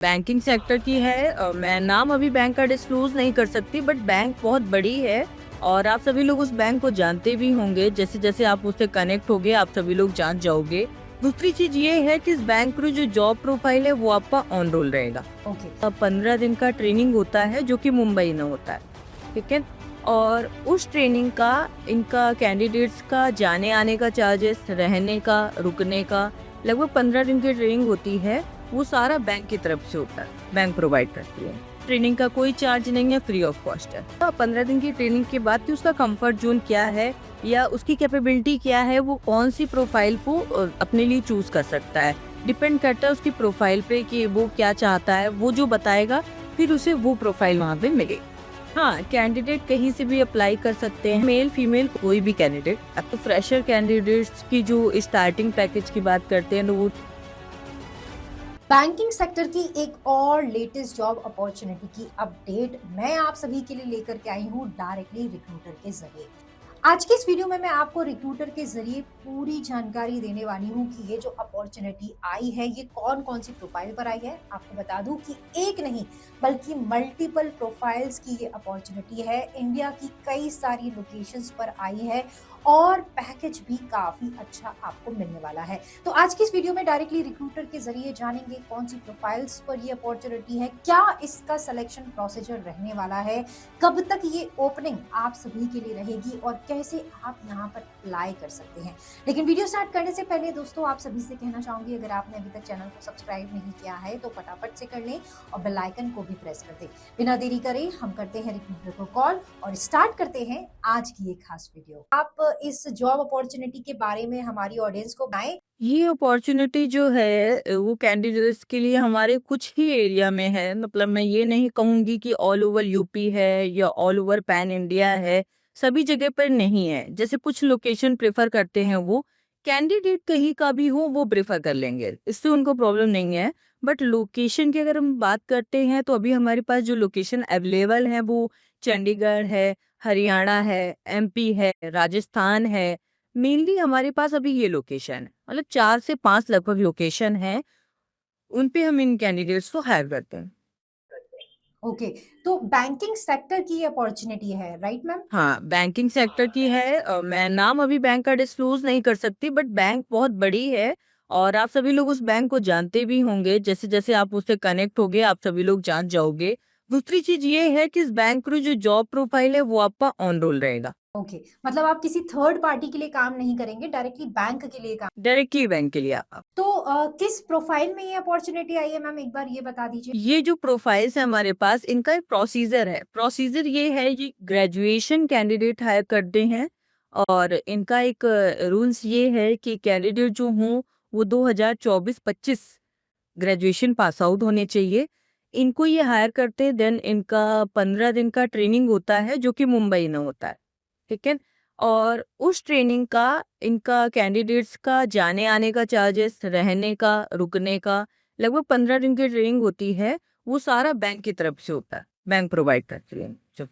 Banking sector की है। मैं नाम अभी बैंक का डिस्क्लोज नहीं कर सकती, बट बैंक बहुत बड़ी है और आप सभी लोग उस बैंक को जानते भी होंगे। जैसे जैसे आप उससे कनेक्ट होगे आप सभी लोग जान जाओगे। दूसरी चीज ये है कि इस बैंक में जो जॉब प्रोफाइल है वो आपका ऑन रोल रहेगा। ओके 15 दिन का ट्रेनिंग होता है जो कि मुंबई में होता है, ठीक है। और उस ट्रेनिंग का इनका कैंडिडेट्स का जाने आने का चार्जेस, रहने का, रुकने का, लगभग 15 दिन की ट्रेनिंग होती है। वो सारा बैंक की तरफ से होता है, बैंक प्रोवाइड करती है। ट्रेनिंग का कोई चार्ज नहीं है, फ्री ऑफ कॉस्ट है। तो 15 दिन की ट्रेनिंग के बाद कि उसका कंफर्ट जोन क्या है या उसकी कैपेबिलिटी क्या है, वो कौन सी प्रोफाइल को अपने लिए चूज कर सकता है, डिपेंड करता है उसकी प्रोफाइल पे कि वो क्या चाहता है। वो जो बताएगा फिर उसे वो प्रोफाइल वहाँ पे मिलेगी। हाँ, कैंडिडेट कहीं से भी अप्लाई कर सकते हैं, मेल फीमेल कोई भी कैंडिडेट। अब तो फ्रेशर कैंडिडेट्स की जो स्टार्टिंग पैकेज की बात करते हैं तो वो बैंकिंग सेक्टर की एक और लेटेस्ट जॉब अपॉर्चुनिटी की अपडेट मैं आप सभी के लिए लेकर के आई हूँ डायरेक्टली रिक्रूटर के जरिए। आज की इस वीडियो में मैं आपको रिक्रूटर के जरिए पूरी जानकारी देने वाली हूँ कि ये जो अपॉर्चुनिटी आई है ये कौन कौन सी प्रोफाइल पर आई है। आपको बता दूं कि एक नहीं बल्कि मल्टीपल प्रोफाइल्स की ये अपॉर्चुनिटी है। इंडिया की कई सारी लोकेशंस पर आई है और पैकेज भी काफी अच्छा आपको मिलने वाला है। तो आज की इस वीडियो में डायरेक्टली रिक्रूटर के जरिए जानेंगे कौन सी प्रोफाइल्स पर ये अपॉर्चुनिटी है, क्या इसका सिलेक्शन प्रोसीजर रहने वाला है, कब तक ये ओपनिंग आप सभी के लिए रहेगी और कैसे आप यहाँ पर अप्लाई कर सकते हैं। लेकिन वीडियो स्टार्ट करने से पहले दोस्तों आप सभी से कहना चाहूंगी, अगर आपने अभी तक चैनल को सब्सक्राइब नहीं किया है तो फटाफट से कर लें और बेल आइकन को भी प्रेस कर दें। बिना देरी करे हम करते हैं रिक्रूटर को कॉल और स्टार्ट करते हैं आज की ये खास वीडियो। आप इस जॉब अपॉर्चुनिटी के बारे में हमारी ऑडियंस को बताएं। ये अपॉर्चुनिटी जो है वो कैंडिडेट्स के लिए हमारे कुछ ही एरिया में है। मतलब मैं ये नहीं कहूँगी कि ऑल ओवर यूपी है या ऑल ओवर पैन इंडिया है, सभी जगह पर नहीं है। जैसे कुछ लोकेशन प्रेफर करते हैं वो कैंडिडेट कहीं का भी हो वो प्रेफर कर लेंगे, इससे उनको प्रॉब्लम नहीं है। बट लोकेशन की अगर हम बात करते हैं तो अभी हमारे पास जो लोकेशन अवेलेबल है वो चंडीगढ़ है, हरियाणा है, एमपी है, राजस्थान है। मेनली हमारे पास अभी ये लोकेशन है, मतलब 4 से 5 लगभग लोकेशन है, उन पे हम इन कैंडिडेट्स को हायर करते हैं। ओके तो बैंकिंग सेक्टर की अपॉर्चुनिटी है, राइट मैम? हाँ, बैंकिंग सेक्टर की है। मैं नाम अभी बैंक का डिस्क्लोज नहीं कर सकती, बट बैंक बहुत बड़ी है और आप सभी लोग उस बैंक को जानते भी होंगे। जैसे जैसे आप उससे कनेक्ट होगे आप सभी लोग जान जाओगे। दूसरी चीज ये है कि इस बैंक में जो जॉब प्रोफाइल है वो आपका ऑन रोल रहेगा, ओके मतलब आप किसी थर्ड पार्टी के लिए काम नहीं करेंगे, डायरेक्टली बैंक के लिए काम। डायरेक्टली बैंक के लिए आप। तो किस प्रोफाइल में ये अपॉर्चुनिटी आई है मैम, एक बार ये बता दीजिए। ये जो प्रोफाइल्स है हमारे पास, इनका एक प्रोसीजर है। प्रोसीजर ये है कि ग्रेजुएशन कैंडिडेट हायर करते हैं और इनका एक रूल्स ये है कि कैंडिडेट जो हों वो 2024-25 ग्रेजुएशन पास आउट होने चाहिए। इनको ये हायर करते हैं। देन इनका 15 दिन का ट्रेनिंग होता है जो कि मुंबई में होता है, ठीक है। और उस ट्रेनिंग का इनका कैंडिडेट्स का जाने आने का चार्जेस, रहने का, रुकने का, लगभग 15 दिन की ट्रेनिंग होती है। वो सारा बैंक की तरफ से होता है, बैंक प्रोवाइड करती है। जो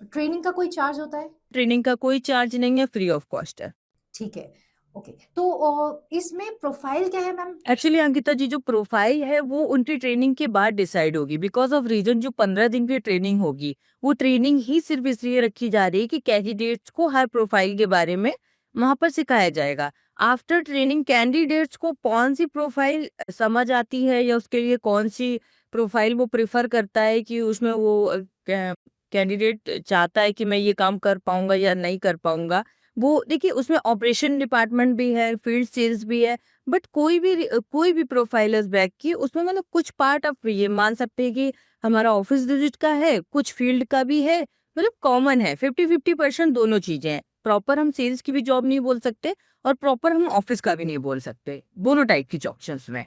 ट्रेनिंग का कोई चार्ज होता है? ट्रेनिंग का कोई चार्ज नहीं है, फ्री ऑफ कॉस्ट है। ठीक है। ओके तो इसमें प्रोफाइल क्या है मैम? एक्चुअली अंकिता जी, जो प्रोफाइल है वो उनकी ट्रेनिंग के बाद डिसाइड होगी। बिकॉज ऑफ रीजन जो 15 दिन की ट्रेनिंग होगी वो ट्रेनिंग ही सिर्फ इसलिए रखी जा रही है कि कैंडिडेट्स को हर प्रोफाइल के बारे में वहां पर सिखाया जाएगा। आफ्टर ट्रेनिंग कैंडिडेट्स को कौन सी प्रोफाइल समझ आती है या उसके लिए कौन सी प्रोफाइल वो प्रेफर करता है कि उसमें वो कैंडिडेट चाहता है कि मैं ये काम कर पाऊंगा या नहीं कर पाऊंगा, वो देखिए उसमें ऑपरेशन डिपार्टमेंट भी है, फील्ड सेल्स भी है। बट कोई भी प्रोफाइलर्स बैक की उसमें मतलब कुछ पार्ट आप ये मान सकते हैं कि हमारा ऑफिस विजिट का है, कुछ फील्ड का भी है। मतलब कॉमन है, 50-50% दोनों चीजें हैं। प्रॉपर हम सेल्स की भी जॉब नहीं बोल सकते और प्रॉपर हम ऑफिस का भी नहीं बोल सकते, दोनों टाइप की ऑप्शंस में।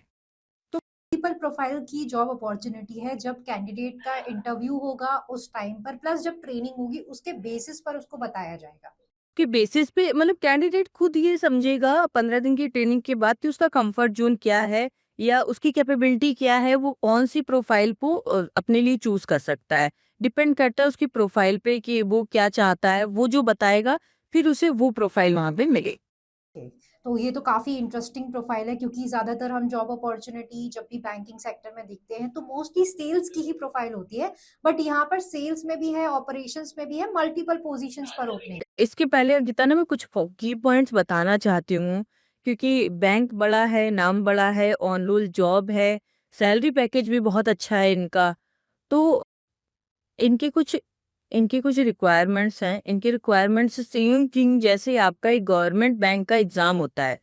तो मल्टीपल प्रोफाइल की जॉब अपॉर्चुनिटी है। जब कैंडिडेट का इंटरव्यू होगा उस टाइम पर, प्लस जब ट्रेनिंग होगी उसके बेसिस पर उसको बताया जाएगा। के बेसिस पे मतलब कैंडिडेट खुद ये समझेगा 15 दिन की ट्रेनिंग के बाद कि उसका कंफर्ट जोन क्या है या उसकी कैपेबिलिटी क्या है, वो कौन सी प्रोफाइल को अपने लिए चूज कर सकता है। डिपेंड करता है उसकी प्रोफाइल पे कि वो क्या चाहता है। वो जो बताएगा फिर उसे वो प्रोफाइल वहां पे मिले। तो ये तो काफ़ी इंटरेस्टिंग प्रोफाइल है, क्योंकि ज़्यादातर हम जॉब अपॉर्चुनिटी जब भी बैंकिंग सेक्टर में देखते हैं तो मोस्टली सेल्स की ही प्रोफाइल होती है, बट यहाँ पर सेल्स में भी है, ऑपरेशंस में भी है, मल्टीपल पोजीशंस पर ओपनिंग। इसके पहले जितना ना मैं कुछ की पॉइंट्स बताना चाहती हूँ, क्योंकि बैंक बड़ा है, नाम बड़ा है, ऑन रोल जॉब है, सैलरी पैकेज भी बहुत अच्छा है इनका। तो इनके कुछ इनके कुछ रिक्वायरमेंट्स हैं। इनके रिक्वायरमेंट्स सेम थिंग जैसे आपका एक गवर्नमेंट बैंक का एग्ज़ाम होता है।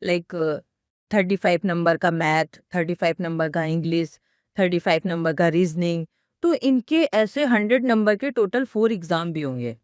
लाइक 35 नंबर का मैथ, 35 नंबर का इंग्लिश, 35 नंबर का रीज़निंग। तो इनके ऐसे 100 नंबर के टोटल 4 एग्ज़ाम भी होंगे।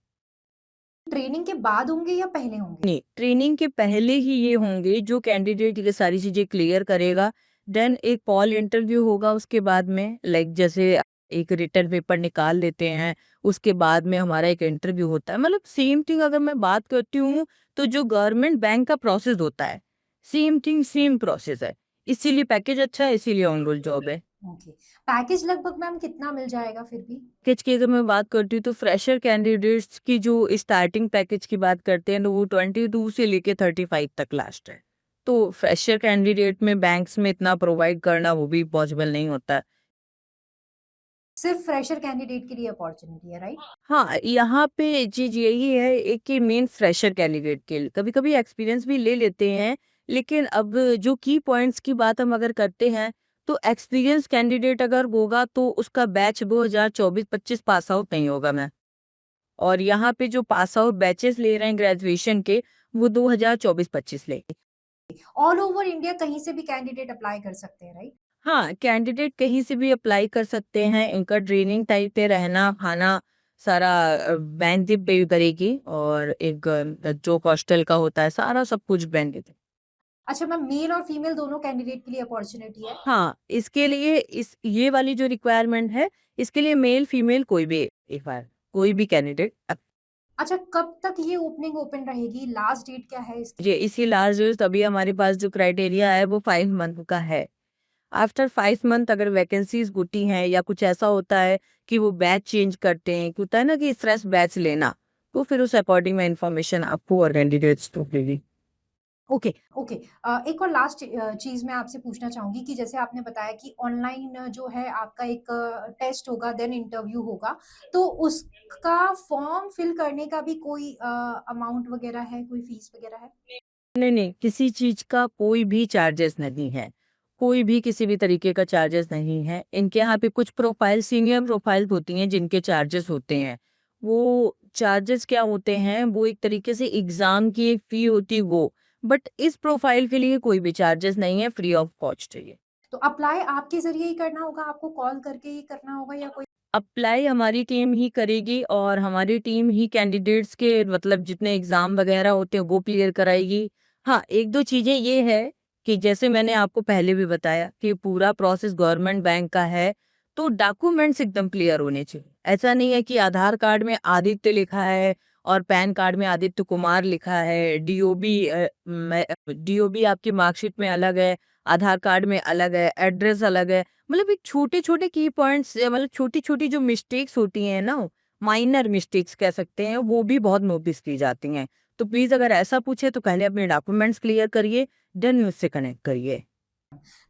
ट्रेनिंग के बाद होंगे या पहले होंगे? नहीं, ट्रेनिंग के पहले ही ये होंगे, जो कैंडिडेट ये सारी चीज़ें क्लियर करेगा, देन एक कॉल इंटरव्यू होगा उसके बाद में। लाइक जैसे एक रिटन पेपर निकाल लेते हैं, उसके बाद में हमारा एक इंटरव्यू होता है। मतलब सेम थिंग अगर मैं बात करती हूँ, तो जो गवर्नमेंट बैंक का प्रोसेस होता है, सेम थिंग सेम प्रोसेस है। इसीलिए पैकेज अच्छा है, इसीलिए ऑन रोल जॉब है। ओके। पैकेज लगभग मैम कितना मिल जाएगा फिर भी? पैकेज की अगर मैं बात करती हूँ, तो फ्रेशर कैंडिडेट्स की जो स्टार्टिंग पैकेज की बात करते हैं, तो वो 22 से लेके 35 तक लास्ट है। तो फ्रेशर कैंडिडेट में बैंक्स में इतना प्रोवाइड करना वो भी पॉसिबल नहीं होता है। सिर्फ फ्रेशर कैंडिडेट के लिए अपॉर्चुनिटी है, राइट? हाँ, यहाँ पे चीज़ यही है, एक कि मेन फ्रेशर कैंडिडेट के लिए कभी-कभी एक्सपीरियंस भी ले लेते हैं, लेकिन अब जो की पॉइंट्स की बात हम अगर करते हैं, तो एक्सपीरियंस कैंडिडेट अगर होगा तो उसका बैच 2024-25 पास आउट नहीं होगा मैम। और यहाँ पे जो पास आउट बैचेस ले रहे हैं ग्रेजुएशन के, वो 2024-25 लेंगे। ऑल ओवर इंडिया कहीं से भी कैंडिडेट अप्लाई कर सकते हैं, राइट? हाँ, कैंडिडेट कहीं से भी अप्लाई कर सकते हैं। इनका ट्रेनिंग टाइम पे रहना, खाना सारा बैंक ही पे करेगी, और एक जो हॉस्टल का होता है, सारा सब कुछ बैंक देते हैं। अच्छा मैम, मेल और फीमेल दोनों कैंडिडेट के लिए अपॉर्चुनिटी है? हाँ, इसके लिए इस ये वाली जो रिक्वायरमेंट है, इसके लिए मेल, फीमेल कोई भी एक बार कोई भी कैंडिडेट अच्छा, कब तक ये ओपनिंग ओपन रहेगी? लास्ट डेट क्या है इसकी? जी, इसी लास्ट जो अभी हमारे पास जो क्राइटेरिया है वो 5 मंथ का है। आफ्टर 5 मंथ अगर वैकेंसीज होती हैं या कुछ ऐसा होता है कि वो बैच चेंज करते हैं, होता है ना कि फ्रेश बैच लेना, तो फिर उस अकॉर्डिंग मैं इन्फॉर्मेशन आपको और कैंडिडेट्स को देगी। Okay, okay. एक और लास्ट चीज़ मैं आपसे पूछना चाहूँगी कि जैसे आपने बताया कि ऑनलाइन जो है आपका एक टेस्ट होगा, देन इंटरव्यू होगा, तो उसका फॉर्म फिल करने का भी कोई अमाउंट वगैरह है, कोई फीस वगैरह है? नहीं, नहीं, किसी चीज़ का कोई भी चार्जेस नहीं है। कोई भी किसी भी तरीके का चार्जेस नहीं है। इनके यहाँ पे कुछ प्रोफ़ाइल सीनियर प्रोफ़ाइल होती हैं जिनके चार्जेस होते हैं। वो चार्जेस क्या होते हैं, वो एक तरीके से एग्ज़ाम की एक फ़ी होती है वो। बट इस प्रोफ़ाइल के लिए कोई भी चार्जेस नहीं है, फ्री ऑफ कॉस्ट है ये। तो अप्लाई आपके ज़रिए ही करना होगा, आपको कॉल करके ही करना होगा या कोई? अप्लाई हमारी टीम ही करेगी, और हमारी टीम ही कैंडिडेट्स के मतलब जितने एग्ज़ाम वगैरह होते हैं वो क्लियर कराएगी। हाँ, 1-2 चीज़ें ये है कि जैसे मैंने आपको पहले भी बताया कि पूरा प्रोसेस गवर्नमेंट बैंक का है, तो डॉक्यूमेंट्स एकदम क्लियर होने चाहिए। ऐसा नहीं है कि आधार कार्ड में आदित्य लिखा है और पैन कार्ड में आदित्य कुमार लिखा है, डीओबी आपकी मार्कशीट में अलग है, आधार कार्ड में अलग है, एड्रेस अलग है। मतलब एक छोटे-छोटे की पॉइंट्स, मतलब छोटी-छोटी जो मिस्टेक्स होती हैं ना, माइनर मिस्टेक्स कह सकते हैं, वो भी बहुत नोटिस की जाती हैं। तो प्लीज़ अगर ऐसा पूछे तो पहले अपने डॉक्यूमेंट्स क्लियर करिए, देन मुझसे कनेक्ट करिए।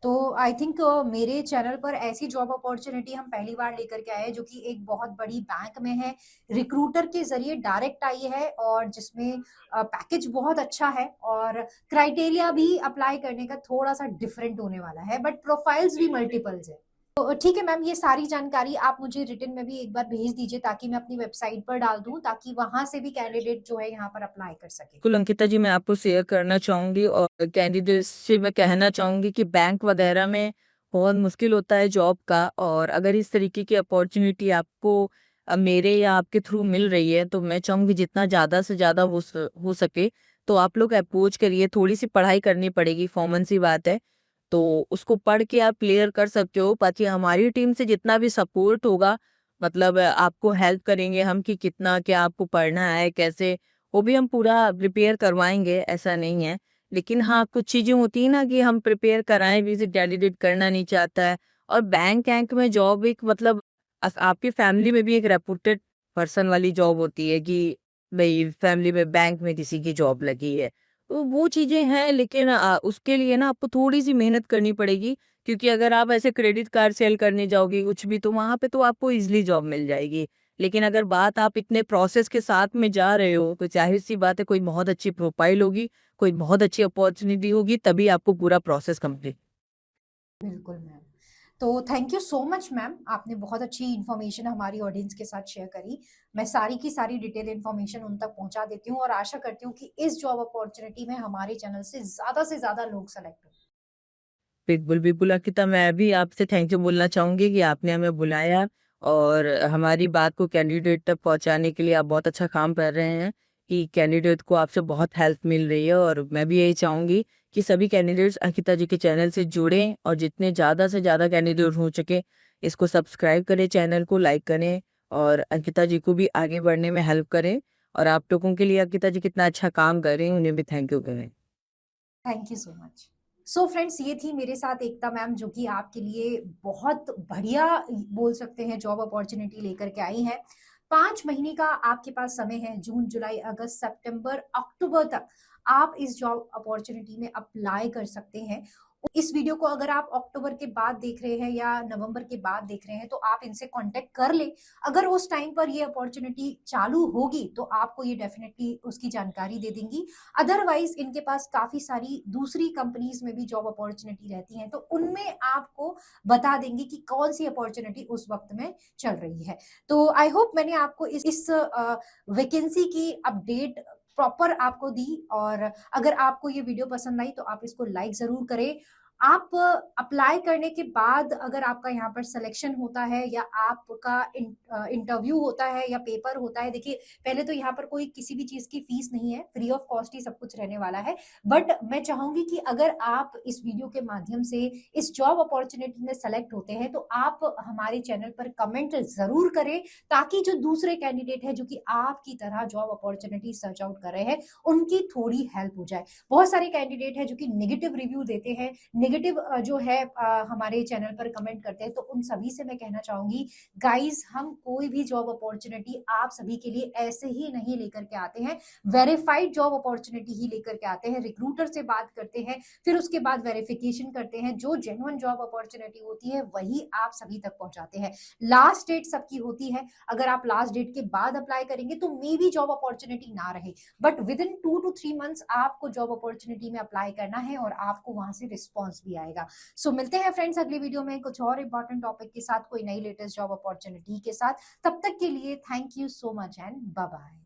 तो आई थिंक मेरे चैनल पर ऐसी जॉब अपॉर्चुनिटी हम पहली बार लेकर के आए हैं, जो कि एक बहुत बड़ी बैंक में है, रिक्रूटर के ज़रिए डायरेक्ट आई है, और जिसमें पैकेज बहुत अच्छा है, और क्राइटेरिया भी अप्लाई करने का थोड़ा-सा डिफरेंट होने वाला है, बट प्रोफाइल्स भी मल्टीपल्स हैं। तो ठीक है मैम, ये सारी जानकारी आप मुझे रिटन में भी एक बार भेज दीजिए, ताकि मैं अपनी वेबसाइट पर डाल दूँ, ताकि वहाँ से भी कैंडिडेट जो है यहाँ पर अप्लाई कर सके। बिल्कुल अंकिता जी, मैं आपको शेयर करना चाहूँगी, और कैंडिडेट्स से मैं कहना चाहूँगी कि बैंक वगैरह में बहुत मुश्किल होता है जॉब का, और अगर इस तरीके की अपॉर्च्युनिटी आपको मेरे या आपके थ्रू मिल रही है, तो मैं चाहूँगी जितना ज़्यादा से ज़्यादा हो सके तो आप लोग अप्रोच करिए। थोड़ी-सी पढ़ाई करनी पड़ेगी, कॉमन सी बात है। तो उसको पढ़ के आप क्लियर कर सकते हो, बाकी हमारी टीम से जितना भी सपोर्ट होगा, मतलब आपको हेल्प करेंगे हम कि कितना क्या आपको पढ़ना है, कैसे, वो भी हम पूरा प्रिपेयर करवाएँगे, ऐसा नहीं है। लेकिन हाँ, कुछ चीज़ें होती हैं ना कि हम प्रिपेयर कराएँ भी, कैंडिडेट करना नहीं चाहता है। और बैंक-वैंक में जॉब एक मतलब आपकी फैमिली में भी एक रेपुटेड पर्सन वाली जॉब होती है कि भई फैमिली में बैंक में किसी की जॉब लगी है। तो वो चीज़ें हैं, लेकिन उसके लिए ना आपको थोड़ी-सी मेहनत करनी पड़ेगी, क्योंकि अगर आप ऐसे क्रेडिट कार्ड सेल करने जाओगे कुछ भी, तो वहाँ पे तो आपको ईज़िली जॉब मिल जाएगी। लेकिन अगर बात आप इतने प्रोसेस के साथ में जा रहे हो, तो ज़ाहिर-सी बात है कोई बहुत अच्छी प्रोफ़ाइल होगी, कोई बहुत अच्छी अपॉर्च्युनिटी होगी, तभी आपको पूरा प्रोसेस कंप्लीट। बिल्कुल मैम। तो thank you so much ma'am, आपने बहुत अच्छी इन्फॉर्मेशन हमारी ऑडियंस के साथ शेयर करी। मैं सारी की सारी डिटेल इन्फॉर्मेशन उन तक पहुँचा देती हूँ और आशा करती हूँ कि इस जॉब अपॉर्च्युनिटी में हमारे चैनल से ज़्यादा लोग सेलेक्ट हों। बिल्कुल, बिल्कुल अंकिता, मैं भी आपसे थैंक यू बोलना चाहूँगी कि आपने हमें बुलाया और हमारी बात को कैंडिडेट तक पहुँचाने के लिए आप बहुत अच्छा काम कर रहे हैं, कि कैंडिडेट को आपसे बहुत हेल्प मिल रही है। और मैं भी यही चाहूँगी कि सभी कैंडिडेट्स अंकिता जी के चैनल से जुड़ें और जितने ज़्यादा से ज़्यादा कैंडिडेट हो सके, इसको सब्सक्राइब करें, चैनल को लाइक करें और अंकिता जी को भी आगे बढ़ने में हेल्प करें। और आप लोगों के लिए अंकिता जी कितना अच्छा काम कर रही हैं, उन्हें भी थैंक यू करें। Thank you so much. So friends, ये थी मेरे साथ एकता मैम जो कि आपके लिए बहुत बढ़िया बोल सकते हैं जॉब अपॉर्चुनिटी लेकर के आई हैं। 5 महीने का आपके पास समय है, जून, जुलाई, अगस्त, सितंबर, अक्टूबर तक आप इस जॉब अपॉर्चुनिटी में अप्लाई कर सकते हैं। इस वीडियो को अगर आप अक्टूबर के बाद देख रहे हैं या नवंबर के बाद देख रहे हैं तो आप इनसे कांटेक्ट कर लें। अगर उस टाइम पर ये अपॉर्चुनिटी चालू होगी तो आपको ये डेफिनेटली उसकी जानकारी दे देंगी। अदरवाइज इनके पास काफी सारी दूसरी कंपनीज में भी जॉब अपॉर्चुनिटी रहती हैं तो उनमें आपको बता देंगे कि कौन सी अपॉर्चुनिटी उस वक्त में चल रही है। तो आई होप मैंने आपको इस वैकेंसी की अपडेट प्रॉपर आपको दी। और अगर आपको ये वीडियो पसंद आई तो आप इसको लाइक जरूर करें। आप अप्लाई करने के बाद अगर आपका यहाँ पर सिलेक्शन होता है या आपका इंटरव्यू होता है या पेपर होता है, देखिए पहले तो यहाँ पर कोई किसी भी चीज की फीस नहीं है, फ्री ऑफ कॉस्ट ही सब कुछ रहने वाला है। बट मैं चाहूंगी कि अगर आप इस वीडियो के माध्यम से इस जॉब अपॉर्चुनिटी में सेलेक्ट होते हैं तो आप हमारे चैनल पर कमेंट जरूर करें, ताकि जो दूसरे कैंडिडेट है जो कि आपकी तरह जॉब अपॉर्चुनिटी सर्च आउट कर रहे हैं उनकी थोड़ी हेल्प हो जाए। बहुत सारे कैंडिडेट है जो कि नेगेटिव रिव्यू देते हैं, नेगेटिव जो है हमारे चैनल पर कमेंट करते हैं, तो उन सभी से मैं कहना चाहूंगी गाइस, हम कोई भी जॉब अपॉर्चुनिटी आप सभी के लिए ऐसे ही नहीं लेकर के आते हैं, वेरीफाइड जॉब अपॉर्चुनिटी ही लेकर के आते हैं। रिक्रूटर से बात करते हैं, फिर उसके बाद वेरिफिकेशन करते हैं, जो जेन्युइन जॉब अपॉर्चुनिटी होती है वही आप सभी तक पहुंचाते हैं। लास्ट डेट सबकी होती है, अगर आप लास्ट डेट के बाद अप्लाई करेंगे तो मे बी जॉब अपॉर्चुनिटी ना रहे, but with in 2 to 3 months आपको जॉब अपॉर्चुनिटी में अप्लाई करना है और आपको वहां से रिस्पॉन्स भी आएगा। सो मिलते हैं फ्रेंड्स अगली वीडियो में कुछ और इंपॉर्टेंट टॉपिक के साथ, कोई नई लेटेस्ट जॉब अपॉर्चुनिटी के साथ। तब तक के लिए thank you so much and bye bye.